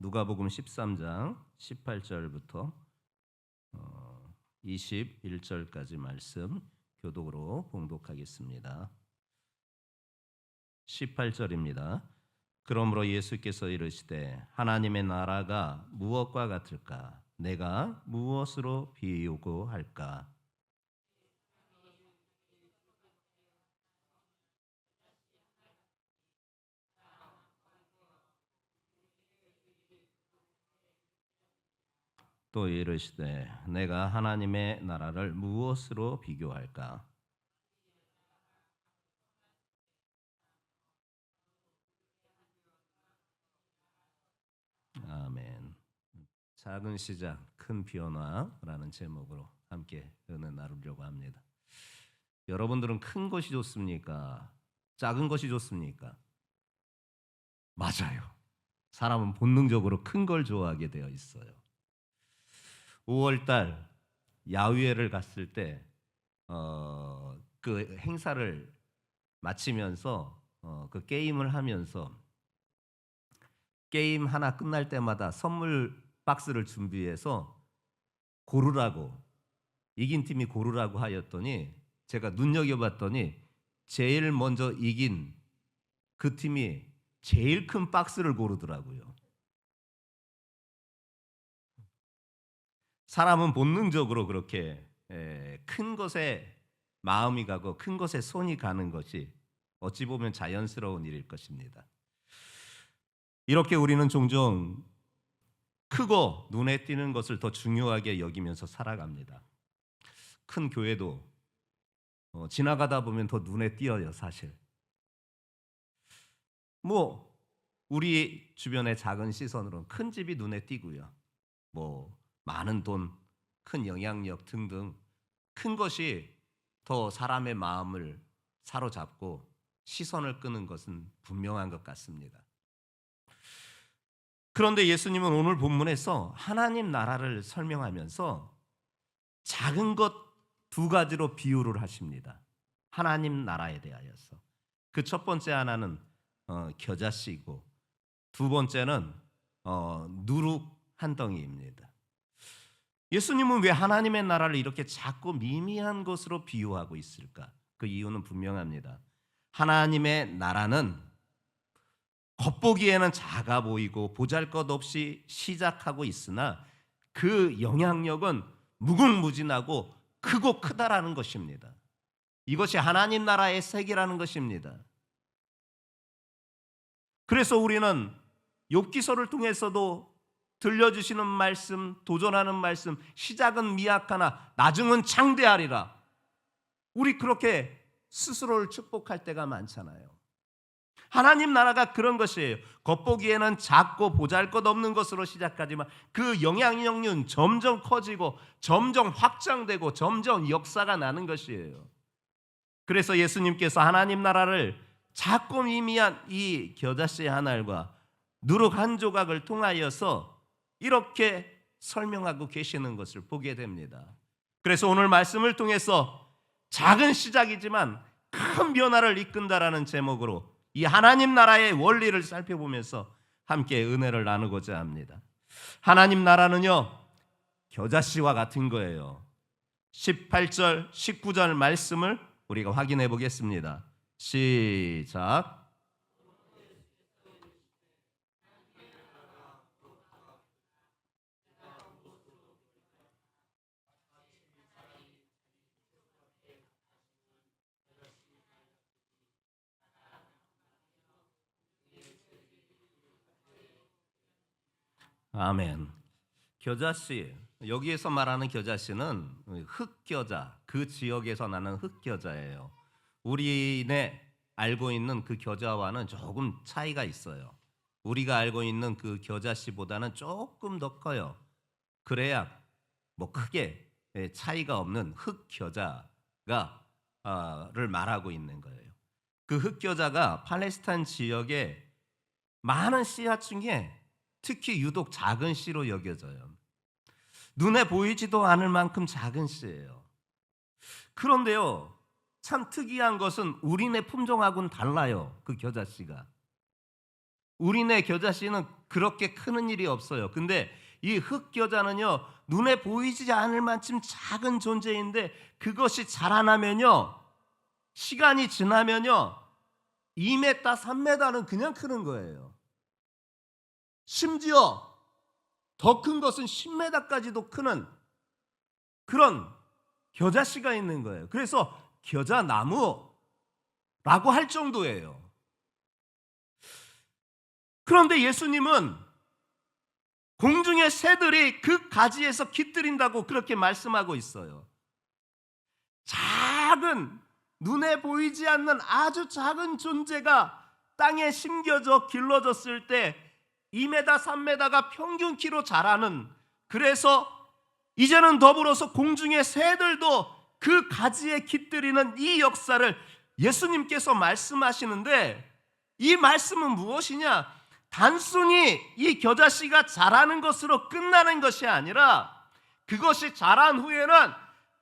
누가복음 13장 18절부터 21절까지 말씀 교독으로 봉독하겠습니다. 18절입니다. 그러므로 예수께서 이르시되 하나님의 나라가 무엇과 같을까? 내가 무엇으로 비유고 할까? 또 이르시되 내가 하나님의 나라를 무엇으로 비교할까? 아멘. 작은 시작 큰 변화라는 제목으로 함께 은혜 나누려고 합니다. 여러분들은 큰 것이 좋습니까? 작은 것이 좋습니까? 맞아요. 사람은 본능적으로 큰 걸 좋아하게 되어 있어요. 5월달 야유회를 갔을 때 그 행사를 마치면서 그 게임을 하면서 게임 하나 끝날 때마다 선물 박스를 준비해서 고르라고, 이긴 팀이 고르라고 하였더니 제가 눈여겨봤더니 제일 먼저 이긴 그 팀이 제일 큰 박스를 고르더라고요. 사람은 본능적으로 그렇게 큰 것에 마음이 가고 큰 것에 손이 가는 것이 어찌 보면 자연스러운 일일 것입니다. 이렇게 우리는 종종 크고 눈에 띄는 것을 더 중요하게 여기면서 살아갑니다. 큰 교회도 지나가다 보면 더 눈에 띄어요, 사실. 우리 주변의 작은 시선으로는 큰 집이 눈에 띄고요. 많은 돈, 큰 영향력 등등 큰 것이 더 사람의 마음을 사로잡고 시선을 끄는 것은 분명한 것 같습니다. 그런데 예수님은 오늘 본문에서 하나님 나라를 설명하면서 작은 것 두 가지로 비유를 하십니다. 하나님 나라에 대하여서. 그 첫 번째 하나는 겨자씨이고 두 번째는 누룩 한 덩이입니다. 예수님은 왜 하나님의 나라를 이렇게 작고 미미한 것으로 비유하고 있을까? 그 이유는 분명합니다. 하나님의 나라는 겉보기에는 작아 보이고 보잘것없이 시작하고 있으나 그 영향력은 무궁무진하고 크고 크다라는 것입니다. 이것이 하나님 나라의 세계라는 것입니다. 그래서 우리는 욥기서를 통해서도 들려주시는 말씀, 도전하는 말씀, 시작은 미약하나 나중은 창대하리라. 우리 그렇게 스스로를 축복할 때가 많잖아요. 하나님 나라가 그런 것이에요. 겉보기에는 작고 보잘것없는 것으로 시작하지만 그 영향력은 점점 커지고 점점 확장되고 점점 역사가 나는 것이에요. 그래서 예수님께서 하나님 나라를 작고 미미한 이 겨자씨 한 알과 누룩 한 조각을 통하여서 이렇게 설명하고 계시는 것을 보게 됩니다. 그래서 오늘 말씀을 통해서 작은 시작이지만 큰 변화를 이끈다라는 제목으로 이 하나님 나라의 원리를 살펴보면서 함께 은혜를 나누고자 합니다. 하나님 나라는요, 겨자씨와 같은 거예요. 18절, 19절 말씀을 우리가 확인해 보겠습니다. 시작. 아멘. 겨자씨, 여기에서 말하는 겨자씨는 흑겨자, 그 지역에서 나는 흑겨자예요. 우리네 알고 있는 그 겨자와는 조금 차이가 있어요. 우리가 알고 있는 그 겨자씨보다는 조금 더 커요. 그래야 크게 차이가 없는 흑겨자가 를 말하고 있는 거예요. 그 흑겨자가 팔레스타인 지역의 많은 씨앗 중에 특히 유독 작은 씨로 여겨져요. 눈에 보이지도 않을 만큼 작은 씨예요. 그런데요, 참 특이한 것은 우리네 품종하고는 달라요. 그 겨자씨가. 우리네 겨자씨는 그렇게 크는 일이 없어요. 근데 이 흙겨자는요, 눈에 보이지 않을 만큼 작은 존재인데 그것이 자라나면요, 시간이 지나면요 2m, 3m는 그냥 크는 거예요. 심지어 더 큰 것은 10m까지도 크는 그런 겨자씨가 있는 거예요. 그래서 겨자나무라고 할 정도예요. 그런데 예수님은 공중의 새들이 그 가지에서 깃들인다고 그렇게 말씀하고 있어요. 작은, 눈에 보이지 않는 아주 작은 존재가 땅에 심겨져 길러졌을 때 2m, 3m가 평균 키로 자라는, 그래서 이제는 더불어서 공중의 새들도 그 가지에 깃들이는 이 역사를 예수님께서 말씀하시는데, 이 말씀은 무엇이냐? 단순히 이 겨자씨가 자라는 것으로 끝나는 것이 아니라 그것이 자란 후에는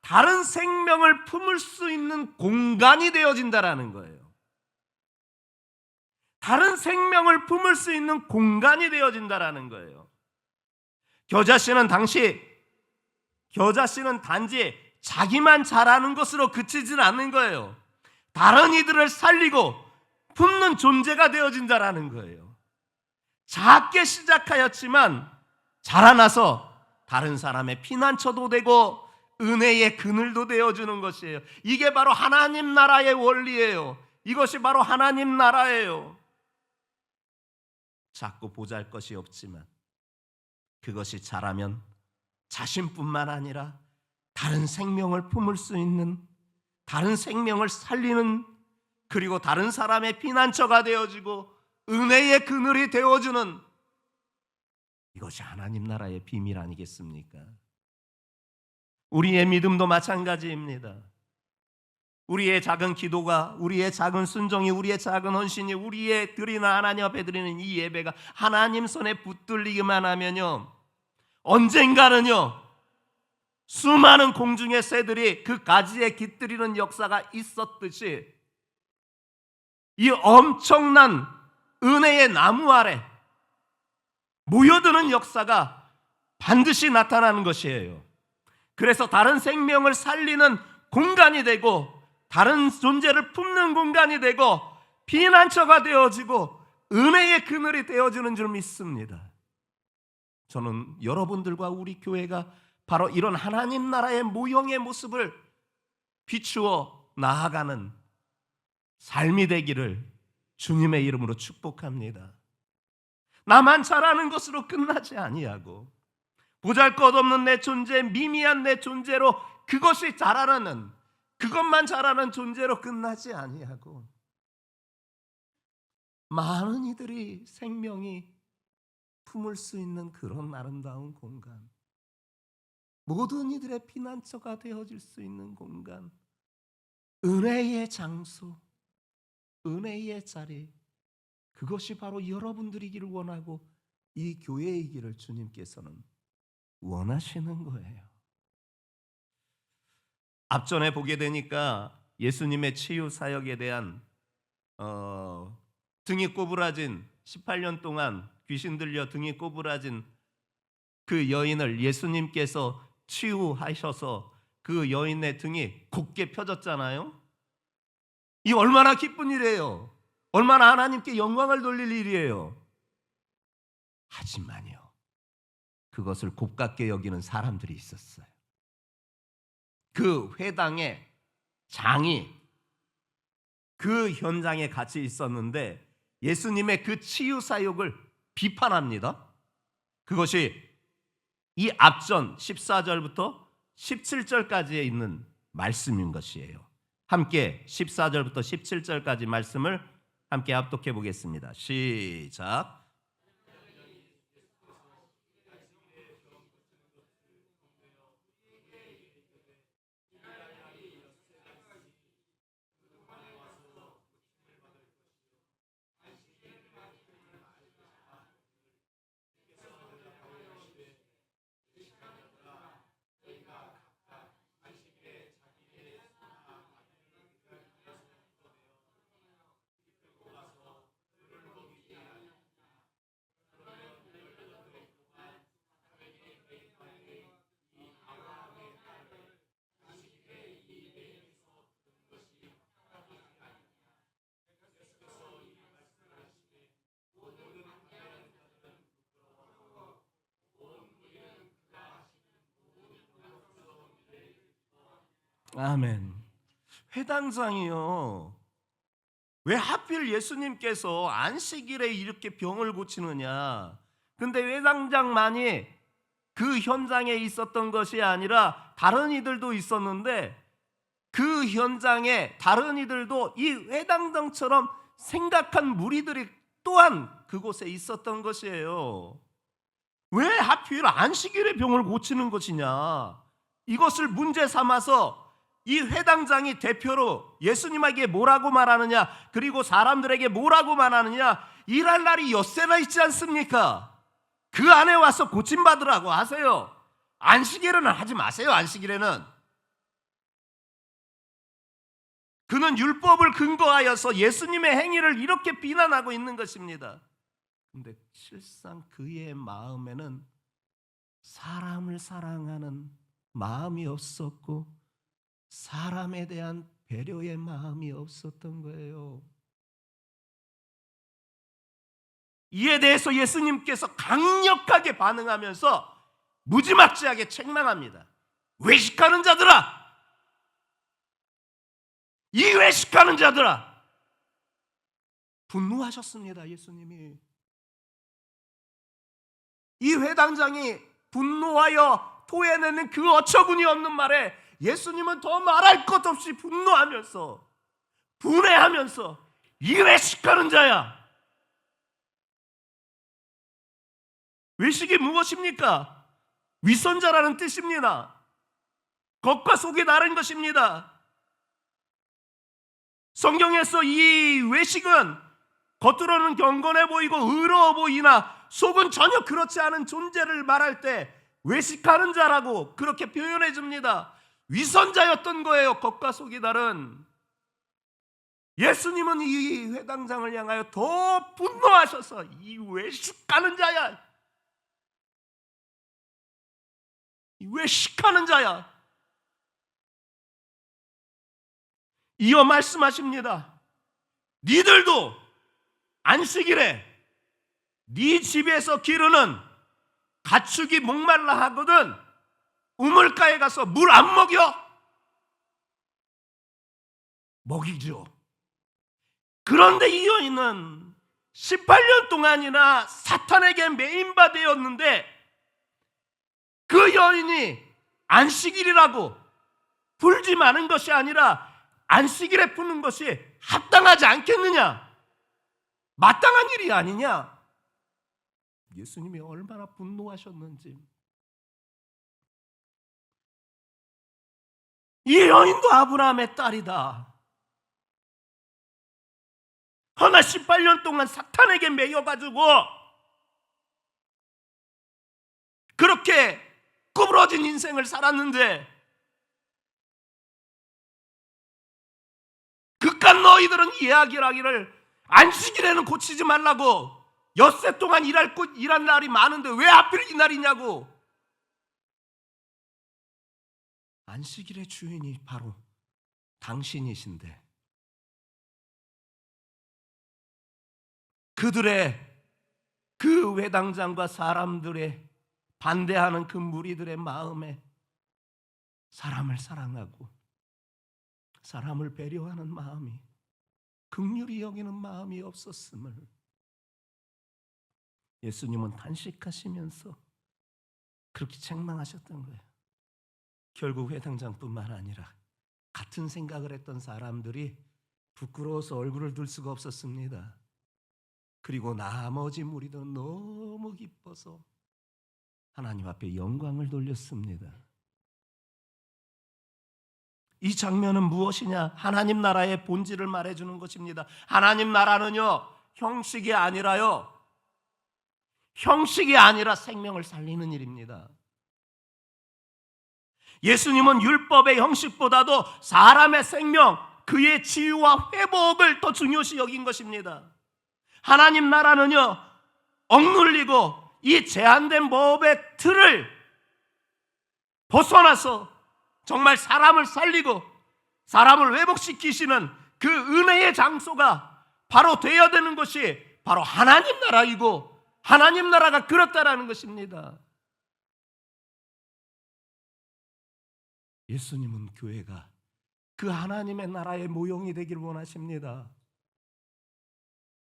다른 생명을 품을 수 있는 공간이 되어진다라는 거예요. 다른 생명을 품을 수 있는 공간이 되어진다라는 거예요. 겨자씨는 단지 자기만 자라는 것으로 그치진 않는 거예요. 다른 이들을 살리고 품는 존재가 되어진다라는 거예요. 작게 시작하였지만 자라나서 다른 사람의 피난처도 되고 은혜의 그늘도 되어주는 것이에요. 이게 바로 하나님 나라의 원리예요. 이것이 바로 하나님 나라예요. 작고 보잘것이 없지만 그것이 자라면 자신뿐만 아니라 다른 생명을 품을 수 있는, 다른 생명을 살리는, 그리고 다른 사람의 피난처가 되어지고 은혜의 그늘이 되어주는, 이것이 하나님 나라의 비밀 아니겠습니까? 우리의 믿음도 마찬가지입니다. 우리의 작은 기도가, 우리의 작은 순종이, 우리의 작은 헌신이, 우리의 드리는, 하나님 앞에 드리는 이 예배가 하나님 손에 붙들리기만 하면요, 언젠가는요 수많은 공중의 새들이 그 가지에 깃들이는 역사가 있었듯이 이 엄청난 은혜의 나무 아래 모여드는 역사가 반드시 나타나는 것이에요. 그래서 다른 생명을 살리는 공간이 되고, 다른 존재를 품는 공간이 되고, 피난처가 되어지고 은혜의 그늘이 되어지는 줄 믿습니다. 저는 여러분들과 우리 교회가 바로 이런 하나님 나라의 모형의 모습을 비추어 나아가는 삶이 되기를 주님의 이름으로 축복합니다. 나만 잘하는 것으로 끝나지 아니하고 보잘것없는 내 존재, 미미한 내 존재로 그것이 자라나는, 그것만 자라는 존재로 끝나지 아니하고 많은 이들이 생명이 품을 수 있는 그런 아름다운 공간, 모든 이들의 피난처가 되어질 수 있는 공간, 은혜의 장소, 은혜의 자리, 그것이 바로 여러분들이기를 원하고 이 교회이기를 주님께서는 원하시는 거예요. 앞전에 보게 되니까 예수님의 치유 사역에 대한 등이 꼬부라진, 18년 동안 귀신 들려 등이 꼬부라진 그 여인을 예수님께서 치유하셔서 그 여인의 등이 곧게 펴졌잖아요. 이 얼마나 기쁜 일이에요. 얼마나 하나님께 영광을 돌릴 일이에요. 하지만요, 그것을 곱깝게 여기는 사람들이 있었어요. 그 회당의 장이 그 현장에 같이 있었는데 예수님의 그 치유 사역을 비판합니다. 그것이 이 앞전 14절부터 17절까지에 있는 말씀인 것이에요. 함께 14절부터 17절까지 말씀을 함께 합독해 보겠습니다. 시작. 아멘. 회당장이요. 왜 하필 예수님께서 안식일에 이렇게 병을 고치느냐? 근데 회당장만이 그 현장에 있었던 것이 아니라 다른 이들도 있었는데 그 현장에 다른 이들도 이 회당장처럼 생각한 무리들이 또한 그곳에 있었던 것이에요. 왜 하필 안식일에 병을 고치는 것이냐? 이것을 문제 삼아서 이 회당장이 대표로 예수님에게 뭐라고 말하느냐, 그리고 사람들에게 뭐라고 말하느냐, 일할 날이 엿새나 있지 않습니까? 그 안에 와서 고침받으라고 하세요. 안식일에는 하지 마세요. 안식일에는 그는 율법을 근거하여서 예수님의 행위를 이렇게 비난하고 있는 것입니다. 근데 실상 그의 마음에는 사람을 사랑하는 마음이 없었고 사람에 대한 배려의 마음이 없었던 거예요. 이에 대해서 예수님께서 강력하게 반응하면서 무지막지하게 책망합니다. 외식하는 자들아! 이 외식하는 자들아! 분노하셨습니다. 예수님이. 이 회당장이 분노하여 토해내는 그 어처구니 없는 말에 예수님은 더 말할 것 없이 분노하면서 분해하면서 이 외식하는 자야. 외식이 무엇입니까? 위선자라는 뜻입니다. 겉과 속이 다른 것입니다. 성경에서 이 외식은 겉으로는 경건해 보이고 의로워 보이나 속은 전혀 그렇지 않은 존재를 말할 때 외식하는 자라고 그렇게 표현해 줍니다. 위선자였던 거예요. 겉과 속이 다른. 예수님은 이 회당장을 향하여 더 분노하셔서 이 외식하는 자야, 이 외식하는 자야, 이어 말씀하십니다. 니들도 안식일에 네 집에서 기르는 가축이 목말라 하거든 우물가에 가서 물 안 먹여? 먹이죠. 그런데 이 여인은 18년 동안이나 사탄에게 매인바되었는데 그 여인이 안식일이라고 풀지 마는 것이 아니라 안식일에 푸는 것이 합당하지 않겠느냐? 마땅한 일이 아니냐? 예수님이 얼마나 분노하셨는지. 이 여인도 아브라함의 딸이다. 허나 18년 동안 사탄에게 매여가지고 그렇게 구부러진 인생을 살았는데 그깟 너희들은 이야기를 안식일에는 고치지 말라고 엿새 동안 일한 날이 많은데 왜 하필 이날이냐고. 안식일의 주인이 바로 당신이신데 그들의 그 회당장과 사람들의 반대하는 그 무리들의 마음에 사람을 사랑하고 사람을 배려하는 마음이, 긍휼히 여기는 마음이 없었음을 예수님은 탄식하시면서 그렇게 책망하셨던 거예요. 결국 회당장뿐만 아니라 같은 생각을 했던 사람들이 부끄러워서 얼굴을 들 수가 없었습니다. 그리고 나머지 무리도 너무 기뻐서 하나님 앞에 영광을 돌렸습니다. 이 장면은 무엇이냐? 하나님 나라의 본질을 말해주는 것입니다. 하나님 나라는요, 형식이 아니라 생명을 살리는 일입니다. 예수님은 율법의 형식보다도 사람의 생명, 그의 치유와 회복을 더 중요시 여긴 것입니다. 하나님 나라는요, 억눌리고 이 제한된 법의 틀을 벗어나서 정말 사람을 살리고 사람을 회복시키시는 그 은혜의 장소가 바로 되어야 되는 것이 바로 하나님 나라이고 하나님 나라가 그렇다라는 것입니다. 예수님은 교회가 그 하나님의 나라의 모형이 되길 원하십니다.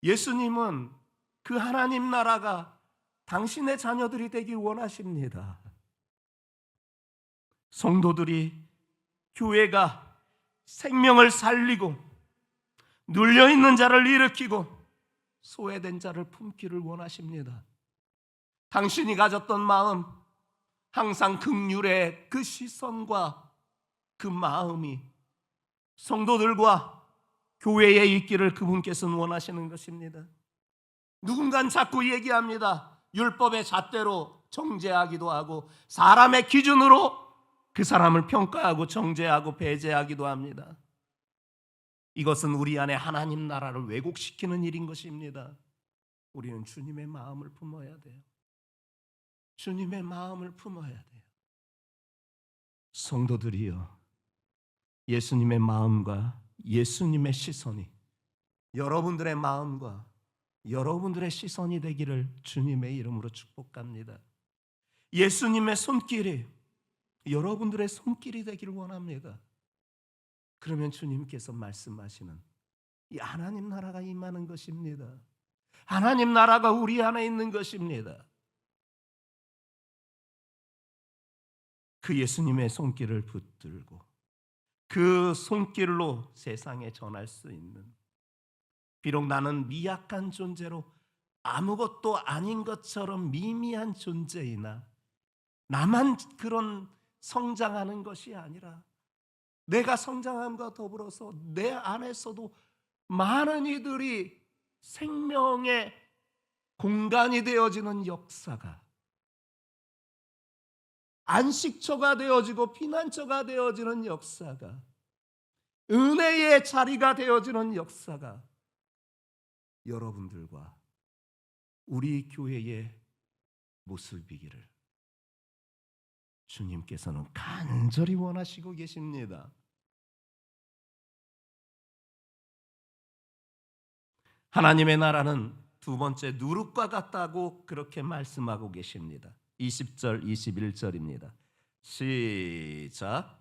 예수님은 그 하나님 나라가 당신의 자녀들이 되길 원하십니다. 성도들이, 교회가 생명을 살리고 눌려있는 자를 일으키고 소외된 자를 품기를 원하십니다. 당신이 가졌던 마음, 항상 긍휼의 그 시선과 그 마음이 성도들과 교회에 있기를 그분께서는 원하시는 것입니다. 누군가는 자꾸 얘기합니다. 율법의 잣대로 정죄하기도 하고 사람의 기준으로 그 사람을 평가하고 정죄하고 배제하기도 합니다. 이것은 우리 안에 하나님 나라를 왜곡시키는 일인 것입니다. 우리는 주님의 마음을 품어야 돼요. 주님의 마음을 품어야 돼요. 성도들이여, 예수님의 마음과 예수님의 시선이 여러분들의 마음과 여러분들의 시선이 되기를 주님의 이름으로 축복합니다. 예수님의 손길이 여러분들의 손길이 되기를 원합니다. 그러면 주님께서 말씀하시는 이 하나님 나라가 임하는 것입니다. 하나님 나라가 우리 안에 있는 것입니다. 그 예수님의 손길을 붙들고 그 손길로 세상에 전할 수 있는, 비록 나는 미약한 존재로 아무것도 아닌 것처럼 미미한 존재이나 나만 그런 성장하는 것이 아니라 내가 성장함과 더불어서 내 안에서도 많은 이들이 생명의 공간이 되어지는 역사가, 안식처가 되어지고 피난처가 되어지는 역사가, 은혜의 자리가 되어지는 역사가 여러분들과 우리 교회의 모습이기를 주님께서는 간절히 원하시고 계십니다. 하나님의 나라는 두 번째 누룩과 같다고 그렇게 말씀하고 계십니다. 20절 21절입니다. 시작.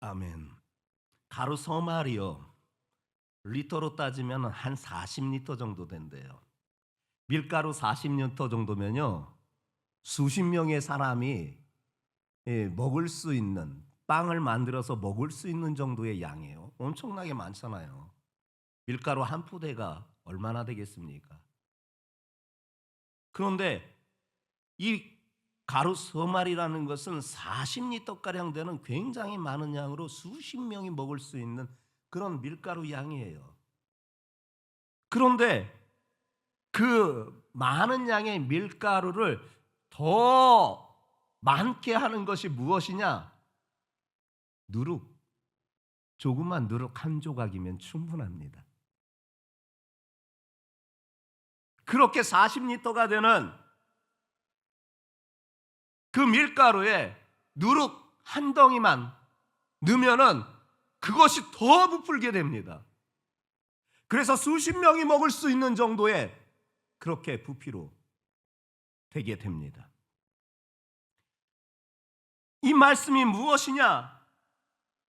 아멘. 가루 서말이요, 리터로 따지면 한 40리터 정도 된대요. 밀가루 40리터 정도면요, 수십 명의 사람이 먹을 수 있는, 빵을 만들어서 먹을 수 있는 정도의 양이에요. 엄청나게 많잖아요. 밀가루 한 푸대가 얼마나 되겠습니까? 그런데 이 가루 서말이라는 것은 40리터가량 되는 굉장히 많은 양으로 수십 명이 먹을 수 있는 그런 밀가루 양이에요. 그런데 그 많은 양의 밀가루를 더 많게 하는 것이 무엇이냐? 누룩. 조그만 누룩 한 조각이면 충분합니다. 그렇게 40리터가 되는 그 밀가루에 누룩 한 덩이만 넣으면은 그것이 더 부풀게 됩니다. 그래서 수십 명이 먹을 수 있는 정도의 그렇게 부피로 되게 됩니다. 이 말씀이 무엇이냐?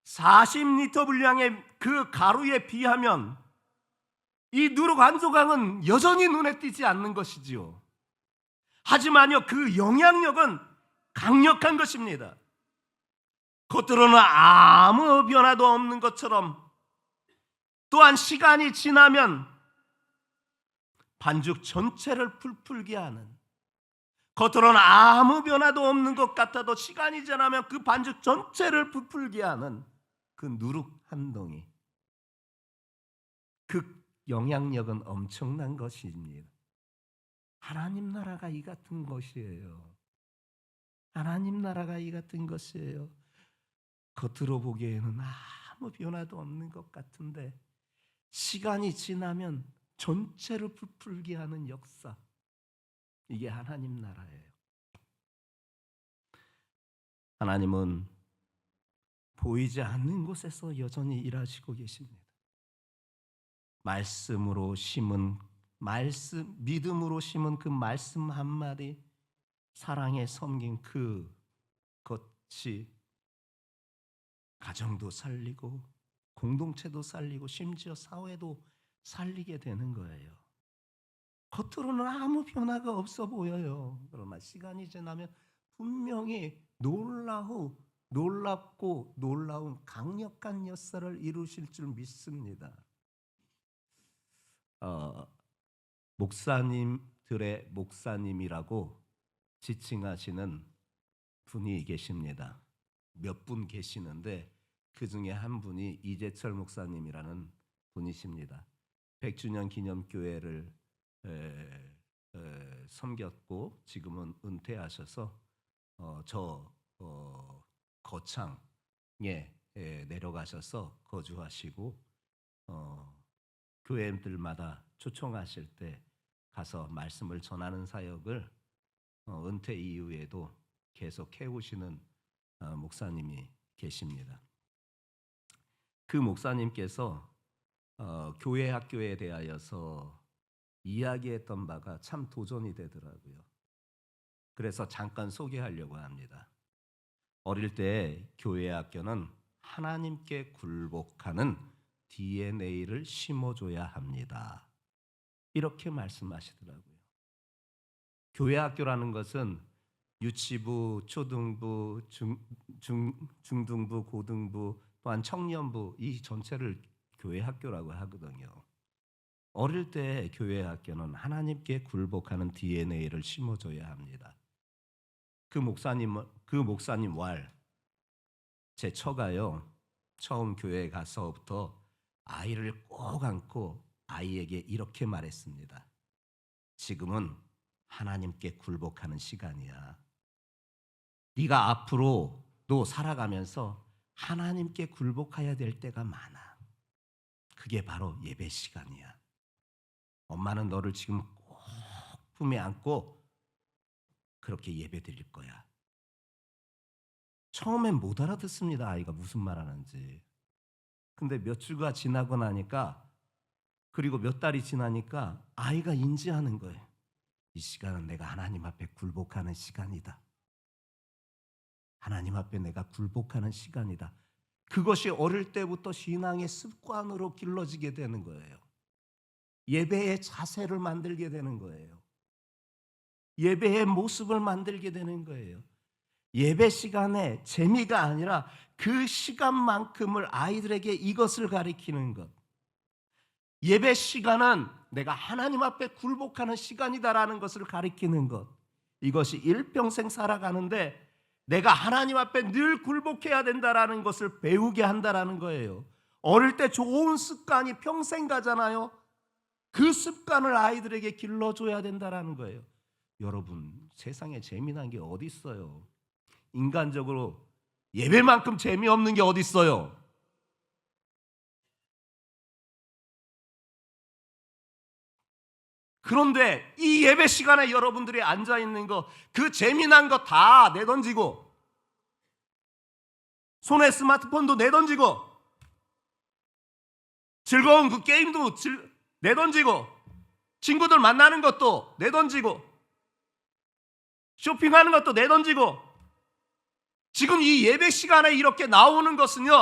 40리터 분량의 그 가루에 비하면 이 누룩 한 조각은 여전히 눈에 띄지 않는 것이지요. 하지만요, 그 영향력은 강력한 것입니다. 겉으로는 아무 변화도 없는 것처럼, 또한 시간이 지나면 반죽 전체를 풀풀게 하는, 겉으로는 아무 변화도 없는 것 같아도 시간이 지나면 그 반죽 전체를 부풀게 하는 그 누룩 한 덩이, 그 영향력은 엄청난 것입니다. 하나님 나라가 이 같은 것이에요. 하나님 나라가 이 같은 것이에요. 겉으로 보기에는 아무 변화도 없는 것 같은데 시간이 지나면 전체를 부풀게 하는 역사, 이게 하나님 나라예요. 하나님은 보이지 않는 곳에서 여전히 일하시고 계십니다. 말씀으로 심은 믿음으로 심은 그 말씀 한마디, 사랑에 섬긴 그것이 가정도 살리고 공동체도 살리고 심지어 사회도 살리게 되는 거예요. 겉으로는 아무 변화가 없어 보여요. 그러나 시간이 지나면 분명히 놀랍고 놀라운 강력한 역사를 이루실 줄 믿습니다. 목사님들의 목사님이라고 지칭하시는 분이 계십니다. 몇 분 계시는데 그 중에 한 분이 이재철 목사님이라는 분이십니다. 100주년 기념교회를 섬겼고 지금은 은퇴하셔서 거창에 내려가셔서 거주하시고 교회들마다 초청하실 때 가서 말씀을 전하는 사역을 은퇴 이후에도 계속 해오시는 목사님이 계십니다. 그 목사님께서 교회 학교에 대하여서 이야기했던 바가 참 도전이 되더라고요. 그래서 잠깐 소개하려고 합니다. 어릴 때 교회 학교는 하나님께 굴복하는 DNA를 심어줘야 합니다. 이렇게 말씀하시더라고요. 교회 학교라는 것은 유치부, 초등부, 중등부, 고등부, 또한 청년부 이 전체를 교회 학교라고 하거든요. 어릴 때 교회 학교는 하나님께 굴복하는 DNA를 심어줘야 합니다. 그 목사님 제 처가요. 처음 교회에 가서부터 아이를 꼭 안고 아이에게 이렇게 말했습니다. 지금은 하나님께 굴복하는 시간이야. 네가 앞으로 또 살아가면서 하나님께 굴복해야 될 때가 많아. 그게 바로 예배 시간이야. 엄마는 너를 지금 꼭 품에 안고 그렇게 예배 드릴 거야. 처음엔 못 알아듣습니다. 아이가 무슨 말 하는지. 근데 몇 주가 지나고 나니까, 그리고 몇 달이 지나니까 아이가 인지하는 거예요. 이 시간은 내가 하나님 앞에 굴복하는 시간이다. 하나님 앞에 내가 굴복하는 시간이다. 그것이 어릴 때부터 신앙의 습관으로 길러지게 되는 거예요. 예배의 자세를 만들게 되는 거예요. 예배의 모습을 만들게 되는 거예요. 예배 시간에 재미가 아니라 그 시간만큼을 아이들에게 이것을 가르치는 것. 예배 시간은 내가 하나님 앞에 굴복하는 시간이다라는 것을 가르치는 것. 이것이 일평생 살아가는데 내가 하나님 앞에 늘 굴복해야 된다라는 것을 배우게 한다라는 거예요. 어릴 때 좋은 습관이 평생 가잖아요. 그 습관을 아이들에게 길러줘야 된다라는 거예요. 여러분, 세상에 재미난 게 어디 있어요? 인간적으로 예배만큼 재미없는 게 어디 있어요? 그런데 이 예배 시간에 여러분들이 앉아있는 거, 그 재미난 거 다 내던지고, 손에 스마트폰도 내던지고, 즐거운 그 게임도 내던지고, 친구들 만나는 것도 내던지고, 쇼핑하는 것도 내던지고, 지금 이 예배 시간에 이렇게 나오는 것은요,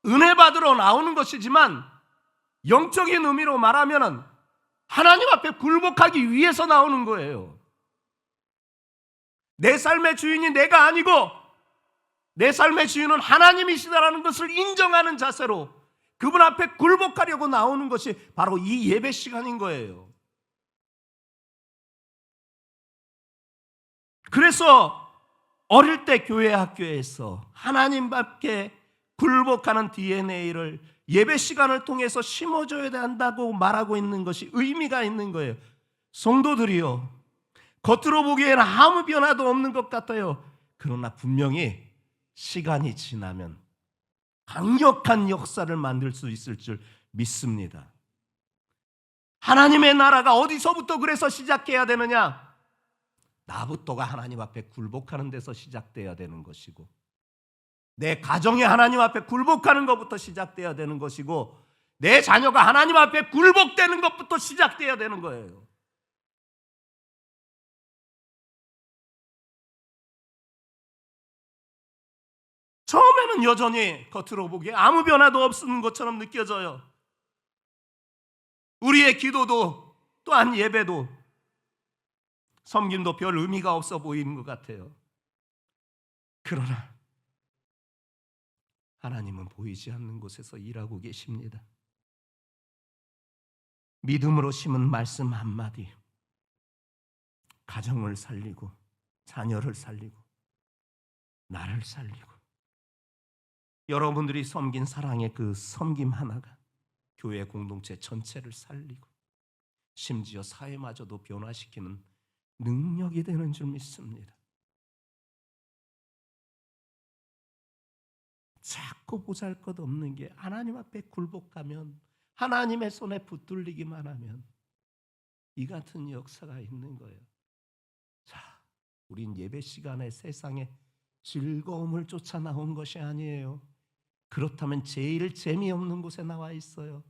은혜 받으러 나오는 것이지만 영적인 의미로 말하면은 하나님 앞에 굴복하기 위해서 나오는 거예요. 내 삶의 주인이 내가 아니고 내 삶의 주인은 하나님이시다라는 것을 인정하는 자세로 그분 앞에 굴복하려고 나오는 것이 바로 이 예배 시간인 거예요. 그래서 어릴 때 교회 학교에서 하나님 앞에 굴복하는 DNA를 예배 시간을 통해서 심어줘야 한다고 말하고 있는 것이 의미가 있는 거예요. 성도들이요, 겉으로 보기에는 아무 변화도 없는 것 같아요. 그러나 분명히 시간이 지나면 강력한 역사를 만들 수 있을 줄 믿습니다. 하나님의 나라가 어디서부터 그래서 시작해야 되느냐? 나부터가 하나님 앞에 굴복하는 데서 시작돼야 되는 것이고, 내 가정이 하나님 앞에 굴복하는 것부터 시작돼야 되는 것이고, 내 자녀가 하나님 앞에 굴복되는 것부터 시작돼야 되는 거예요. 처음에는 여전히 겉으로 보기에 아무 변화도 없는 것처럼 느껴져요. 우리의 기도도 또한 예배도 섬김도 별 의미가 없어 보이는 것 같아요. 그러나 하나님은 보이지 않는 곳에서 일하고 계십니다. 믿음으로 심은 말씀 한마디, 가정을 살리고 자녀를 살리고 나를 살리고 여러분들이 섬긴 사랑의 그 섬김 하나가 교회 공동체 전체를 살리고 심지어 사회마저도 변화시키는 능력이 되는 줄 믿습니다. 자꾸 보잘것없는 게 하나님 앞에 굴복하면, 하나님의 손에 붙들리기만 하면 이 같은 역사가 있는 거예요. 자, 우린 예배 시간에 세상의 즐거움을 쫓아 나온 것이 아니에요. 그렇다면 제일 재미없는 곳에 나와 있어요.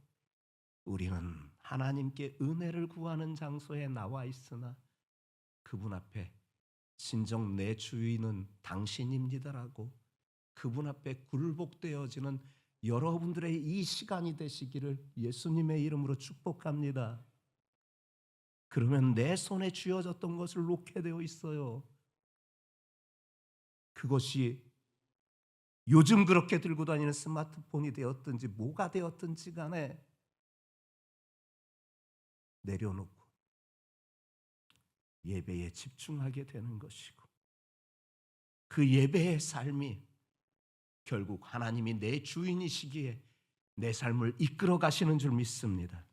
우리는 하나님께 은혜를 구하는 장소에 나와 있으나 그분 앞에 진정 내 주인은 당신입니다라고 그분 앞에 굴복되어지는 여러분들의 이 시간이 되시기를 예수님의 이름으로 축복합니다. 그러면 내 손에 쥐어졌던 것을 놓게 되어 있어요. 그것이 요즘 그렇게 들고 다니는 스마트폰이 되었든지 뭐가 되었든지 간에 내려놓고 예배에 집중하게 되는 것이고, 그 예배의 삶이 결국 하나님이 내 주인이시기에 내 삶을 이끌어 가시는 줄 믿습니다.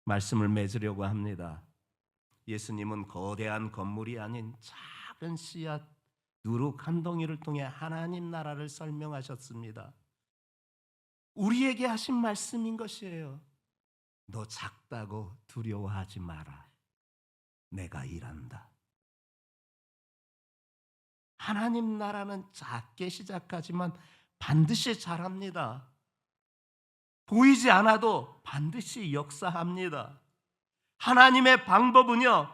말씀을 맺으려고 합니다. 예수님은 거대한 건물이 아닌 작은 씨앗 누룩 한 덩이를 통해 하나님 나라를 설명하셨습니다. 우리에게 하신 말씀인 것이에요. 너 작다고 두려워하지 마라. 내가 일한다. 하나님 나라는 작게 시작하지만 반드시 잘합니다. 보이지 않아도 반드시 역사합니다. 하나님의 방법은요,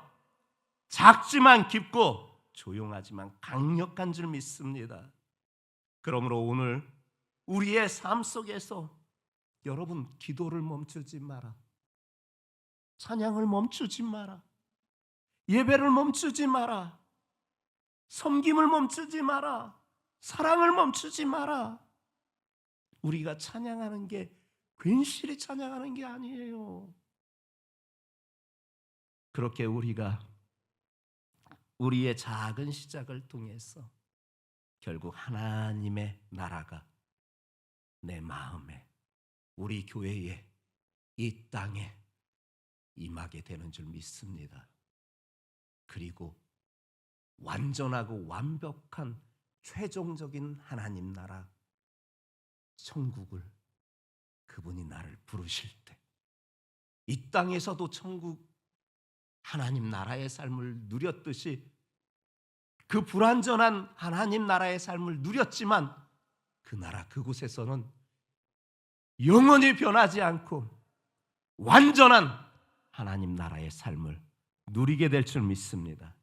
작지만 깊고 조용하지만 강력한 줄 믿습니다. 그러므로 오늘 우리의 삶 속에서 여러분, 기도를 멈추지 마라. 찬양을 멈추지 마라. 예배를 멈추지 마라. 섬김을 멈추지 마라. 사랑을 멈추지 마라. 우리가 찬양하는 게 괜시리 찬양하는 게 아니에요. 그렇게 우리가 우리의 작은 시작을 통해서 결국 하나님의 나라가 내 마음에, 우리 교회에, 이 땅에 임하게 되는 줄 믿습니다. 그리고 완전하고 완벽한 최종적인 하나님 나라 천국을 그분이 나를 부르실 때, 이 땅에서도 천국 하나님 나라의 삶을 누렸듯이 그 불완전한 하나님 나라의 삶을 누렸지만 그 나라 그곳에서는 영원히 변하지 않고 완전한 하나님 나라의 삶을 누리게 될 줄 믿습니다.